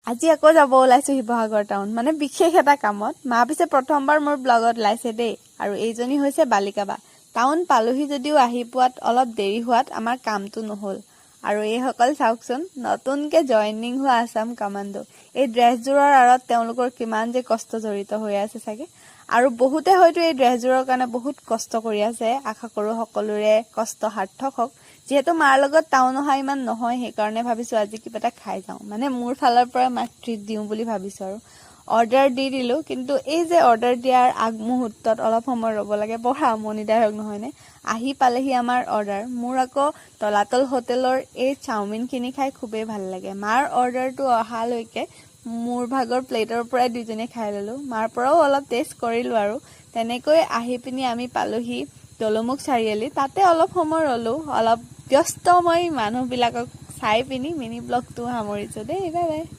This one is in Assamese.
আজি আকৌ যাব ওলাইছো শিৱসাগৰ টাউন মানে বিশেষ এটা কামত মা পিছে প্ৰথমবাৰ মোৰ ব্লগত লাইছে দেই আৰু এইজনী হৈছে বালিকা বা টাউন পালোহি যদিও আহি পোৱাত অলপ দেৰি হোৱাত আমাৰ কামটো নহল আৰু এই সকল চাওকচোন নতুনকে জয়েনিং হোৱা আসাম কমান্ডো এই ড্ৰেছজোৰৰ আৰত তেওঁলোকৰ কিমান যে কষ্ট জড়িত হৈ আছে চাগে আৰু বহুতে হয়তো এই ড্ৰেছজোৰৰ কাৰণে বহুত কষ্ট কৰি আছে আশা কৰো সকলোৰে কষ্ট সাৰ্থক হওক যেহেতু মাৰ লগত টাউন অহা ইমান নহয় সেইকাৰণে ভাবিছো আজি কিবা এটা খাই যাওঁ মানে মোৰ ফালৰ পৰা মাক ট্ৰিট দিওঁ বুলি ভাবিছো আৰু অৰ্ডাৰ দি দিলো কিন্তু এই যে অৰ্ডাৰ দিয়াৰ আগমুহূৰ্তত অলপ সময় ৰব লাগে বৰ আমনিদায়ক নহয়নে আহি পালেহি আমাৰ অৰ্ডাৰ মোৰ আকৌ তলাতল হোটেলৰ এই চাওমিন কিনি খাই খুবেই ভাল লাগে মাৰ অৰ্ডাৰটো অহালৈকে মোৰ ভাগৰ প্লেটৰ পৰাই দুজনে খাই ললো মাৰ পৰাও অলপ টেষ্ট কৰিলো আৰু তেনেকৈ আহি পিনি আমি পালোহি দলমুখ চাৰিআলি তাতে অলপ সময় ৰলো অলপ ব্যস্তময় মানুহবিলাকক চাই পিনি মিনি ব্লগটো সামৰিছো দেই বাই বাই